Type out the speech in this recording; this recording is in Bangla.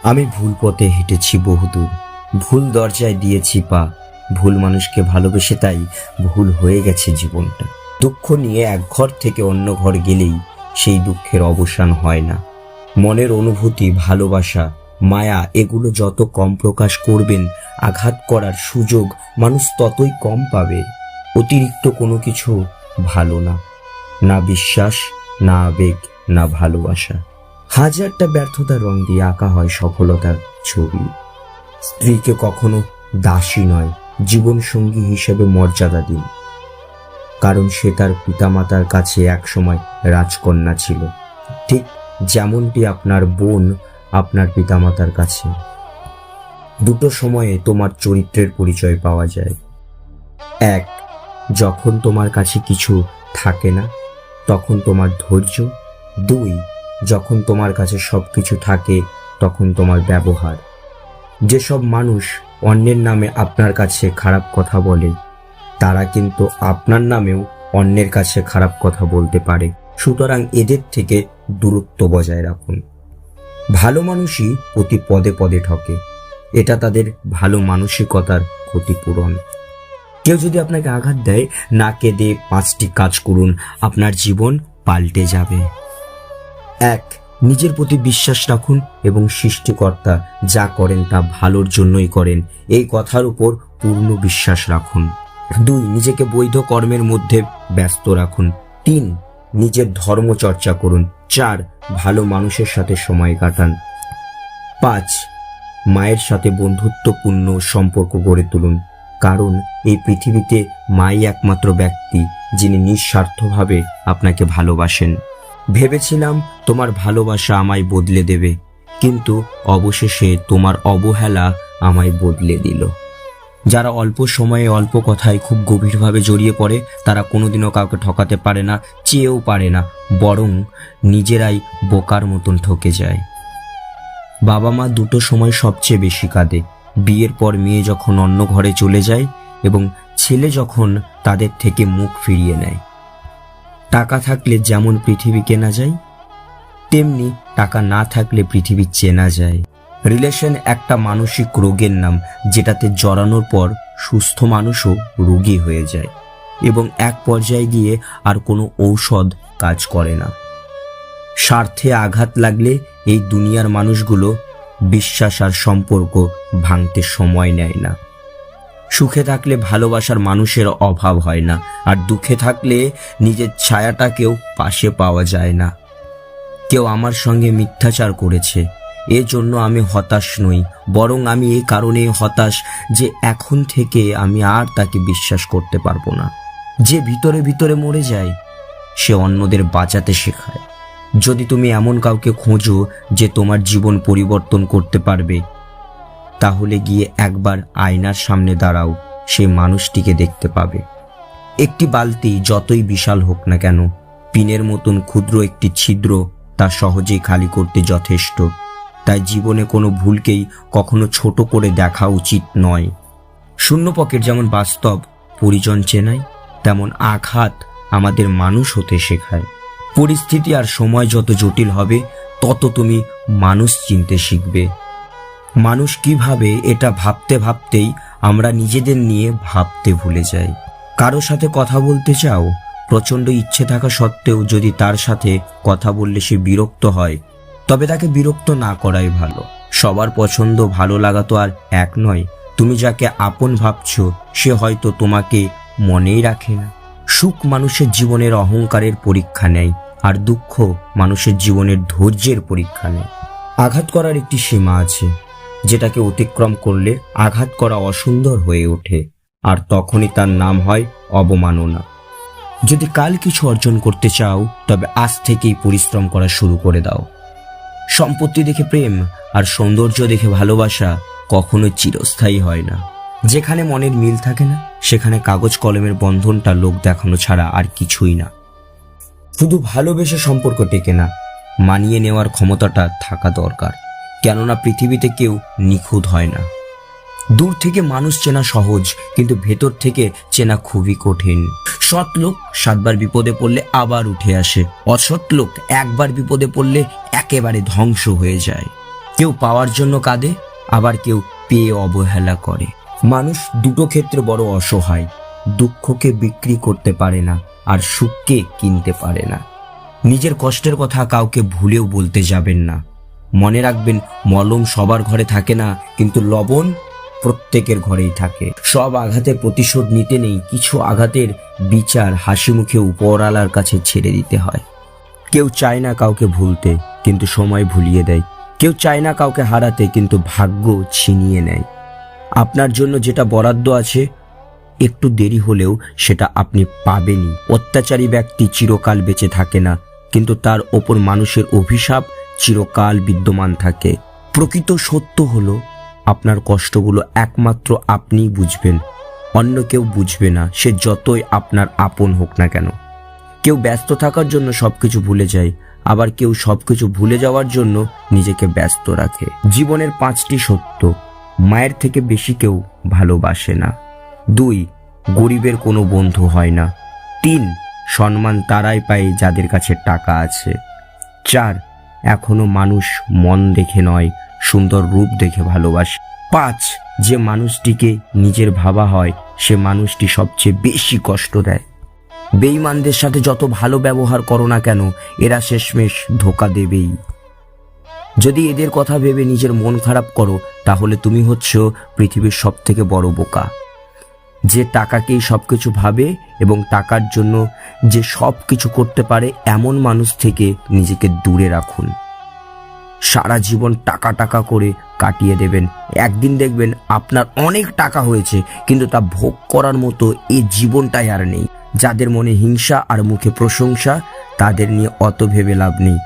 আমি ভুল পথে হেঁটেছি বহুদূর, ভুল দরজায় দিয়েছি পা, ভুল মানুষকে ভালোবেসে তাই ভুল হয়ে গেছে জীবনটা। দুঃখ নিয়ে এক ঘর থেকে অন্য ঘর গেলেই সেই দুঃখের অবসান হয় না। মনের অনুভূতি, ভালোবাসা, মায়া এগুলো যত কম প্রকাশ করবেন, আঘাত করার সুযোগ মানুষ ততই কম পাবে। অতিরিক্ত কোনো কিছু ভালো না, না বিশ্বাস, না আবেগ, না ভালোবাসা। হাজারটা ব্যর্থতার রং দিয়ে আঁকা হয় সফলতার ছবি। স্ত্রীকে কখনো দাসী নয়, জীবনসঙ্গী হিসেবে মর্যাদা দিন, কারণ সে তার পিতামাতার কাছে একসময় রাজকন্যা ছিল, ঠিক যেমনটি আপনার বোন আপনার পিতামাতার কাছে। দুটো সময়ে তোমার চরিত্রের পরিচয় পাওয়া যায়। এক, যখন তোমার কাছে কিছু থাকে না তখন তোমার ধৈর্য। দুই, যখন তোমার কাছে সবকিছু থাকে তখন তোমার ব্যবহার। যেসব মানুষ অন্যের নামে আপনার কাছে খারাপ কথা বলে, তারা কিন্তু আপনার নামেও অন্যের কাছে খারাপ কথা বলতে পারে। সুতরাং এদের থেকে দূরত্ব বজায় রাখুন। ভালো মানুষই প্রতি পদে পদে ঠকে, এটা তাদের ভালো মানসিকতার ক্ষতিপূরণ। কেউ যদি আপনাকে আঘাত দেয়, না কেঁদে 5টি কাজ করুন, আপনার জীবন পাল্টে যাবে। 1, নিজের প্রতি বিশ্বাস রাখুন এবং সৃষ্টিকর্তা যা করেন তা ভালোর জন্যই করেন, এই কথার উপর পূর্ণ বিশ্বাস রাখুন। 2, নিজেকে বৈধ কর্মের মধ্যে ব্যস্ত রাখুন। 3, নিজের ধর্ম চর্চা করুন। 4, ভালো মানুষের সাথে সময় কাটান। 5, মায়ের সাথে বন্ধুত্বপূর্ণ সম্পর্ক গড়ে তুলুন, কারণ এই পৃথিবীতে মাই একমাত্র ব্যক্তি যিনি নিঃস্বার্থভাবে আপনাকে ভালোবাসেন। ভেবেছিলাম তোমার ভালোবাসা আমায় বদলে দেবে, কিন্তু অবশেষে তোমার অবহেলা আমায় বদলে দিল। যারা অল্প সময়ে অল্প কথায় খুব গভীরভাবে জড়িয়ে পড়ে, তারা কোনোদিনও কাউকে ঠকাতে পারে না, চেয়েও পারে না, বরং নিজেরাই বোকার মতন ঠকে যায়। বাবা মা দুটো সময় সবচেয়ে বেশি কাঁদে: বিয়ের পর মেয়ে যখন অন্য ঘরে চলে যায় এবং ছেলে যখন তাদের থেকে মুখ ফিরিয়ে নেয়। টাকা থাকলে যেমন পৃথিবী কেনা যায়, তেমনি টাকা না থাকলে পৃথিবী চেনা যায়। রিলেশন একটা মানসিক রোগের নাম, যেটাতে জড়ানোর পর সুস্থ মানুষও রোগী হয়ে যায় এবং এক পর্যায়ে গিয়ে আর কোনো ঔষধ কাজ করে না। স্বার্থে আঘাত লাগলে এই দুনিয়ার মানুষগুলো বিশ্বাস আর সম্পর্ক ভাঙতে সময় নেয় না। সুখে থাকলে ভালোবাসার মানুষের অভাব হয় না, আর দুঃখে থাকলে নিজের ছায়াটাকেও পাশে পাওয়া যায় না। কেউ আমার সঙ্গে মিথ্যাচার করেছে, এজন্য আমি হতাশ নই, বরং আমি এই কারণে হতাশ যে এখন থেকে আমি আর তাকে বিশ্বাস করতে পারবো না। যে ভিতরে ভিতরে মরে যায়, সে অন্যদের বাঁচাতে শেখায়। যদি তুমি এমন কাউকে খোঁজো যে তোমার জীবন পরিবর্তন করতে পারবে, তাহলে গিয়ে একবার আয়নার সামনে দাঁড়াও, সেই মানুষটিকে দেখতে পাবে। একটি বালতি যতই বিশাল হোক না কেন, পিনের মতন ক্ষুদ্র একটি ছিদ্র তা সহজেই খালি করতে যথেষ্ট। তাই জীবনে কোনো ভুলকেই কখনো ছোট করে দেখা উচিত নয়। শূন্য পকেট যেমন বাস্তব পরিজন চেনায়, তেমন আঘাত আমাদের মানুষ হতে শেখায়। পরিস্থিতি আর সময় যত জটিল হবে, তত তুমি মানুষ চিনতে শিখবে। মানুষ কিভাবে, এটা ভাবতে ভাবতেই আমরা নিজেদের নিয়ে ভাবতে ভুলে যাই। কারো সাথে কথা বলতে চাও, প্রচণ্ড ইচ্ছে থাকা সত্ত্বেও যদি তার সাথে কথা বললে সে বিরক্ত হয়, তবে তাকে বিরক্ত না করাই ভালো। সবার পছন্দ ভালো লাগা তো আর এক নয়। তুমি যাকে আপন ভাবছো, সে হয়তো তোমাকে মনেই রাখে না। সুখ মানুষের জীবনের অহংকারের পরীক্ষা নেয়, আর দুঃখ মানুষের জীবনের ধৈর্যের পরীক্ষা নেয়। আঘাত করার একটি সীমা আছে, যেটাকে অতিক্রম করলে আঘাত করা অসুন্দর হয়ে ওঠে, আর তখনই তার নাম হয় অবমাননা। যদি কাল কিছু অর্জন করতে চাও, তবে আজ থেকেই পরিশ্রম করা শুরু করে দাও। সম্পত্তি দেখে প্রেম আর সৌন্দর্য দেখে ভালোবাসা কখনো চিরস্থায়ী হয় না। যেখানে মনের মিল থাকে না, সেখানে কাগজ কলমের বন্ধনটা লোক দেখানো ছাড়া আর কিছুই না। শুধু ভালোবেসে সম্পর্ক টেকে না, মানিয়ে নেওয়ার ক্ষমতাটা থাকা দরকার, কেননা পৃথিবীতে কেউ নিখুঁত হয় না। দূর থেকে মানুষ চেনা সহজ, কিন্তু ভেতর থেকে চেনা খুবই কঠিন। সৎ লোক 7 বার বিপদে পড়লে আবার উঠে আসে, অসৎ লোক একবার বিপদে পড়লে একেবারে ধ্বংস হয়ে যায়। কেউ পাওয়ার জন্য কাঁদে, আবার কেউ পেয়ে অবহেলা করে। মানুষ দুটো ক্ষেত্রে বড় অসহায়। দুঃখকে বিক্রি করতে পারে না, আর সুখকে কিনতে পারে না। নিজের কষ্টের কথা কাউকে ভুলেও বলতে যাবেন না। মনে রাখবেন, মলম সবার ঘরে থাকে না, কিন্তু লবণ প্রত্যেকের ঘরেই থাকে। সব আঘাতের প্রতিশোধ নিতে নেই, কিছু আঘাতের বিচার হাসি মুখে উপরওয়ালার কাছে ছেড়ে দিতে হয়। কেউ চায় না কাউকে ভুলতে, কিন্তু সময় ভুলিয়ে দেয়। কেউ চায় না কাউকে হারাতে, কিন্তু ভাগ্য ছিনিয়ে নেয়। আপনার জন্য যেটা বরাদ্দ আছে, একটু দেরি হলেও সেটা আপনি পাবেনই। অত্যাচারী ব্যক্তি চিরকাল বেঁচে থাকে না, কিন্তু তার ওপর মানুষের অভিশাপ চিরকাল বিদ্যমান থাকে। প্রকৃত সত্য হলো, আপনার কষ্টগুলো একমাত্র আপনিই বুঝবেন, অন্য কেউ বুঝবে না, সে যতই আপনার আপন হোক না কেন। কেউ ব্যস্ত থাকার জন্য সবকিছু ভুলে যায়, আবার কেউ সবকিছু ভুলে যাওয়ার জন্য নিজেকে ব্যস্ত রাখে। জীবনের 5টি সত্য: মায়ের থেকে বেশি কেউ ভালোবাসে না। 2, গরিবের কোনো বন্ধু হয় না। 3, সম্মান তারাই পায় যাদের কাছে টাকা আছে। 4, এখনো মানুষ মন দেখে নয়, সুন্দর রূপ দেখে ভালোবাসে। 5, যে মানুষটিকে নিজের ভাবা হয়, সে মানুষটি সবচেয়ে বেশি কষ্ট দেয়। বেঈমানদের সাথে যত ভালো ব্যবহার করো না কেন, এরা শেষমেশ ধোঁকা দেবেই। যদি এদের কথা ভেবে নিজের মন খারাপ করো, তাহলে তুমি হচ্ছ পৃথিবীর সবথেকে বড় বোকা। যে টাকাকেই সবকিছু ভাবে এবং টাকার জন্য যে সবকিছু করতে পারে, এমন মানুষ থেকে নিজেকে দূরে রাখুন। সারা জীবন টাকা টাকা করে কাটিয়ে দেবেন, একদিন দেখবেন আপনার অনেক টাকা হয়েছে, কিন্তু তা ভোগ করার মতো এই জীবনটাই আর নেই। যাদের মনে হিংসা আর মুখে প্রশংসা, তাদের নিয়ে অত ভেবে লাভ নেই,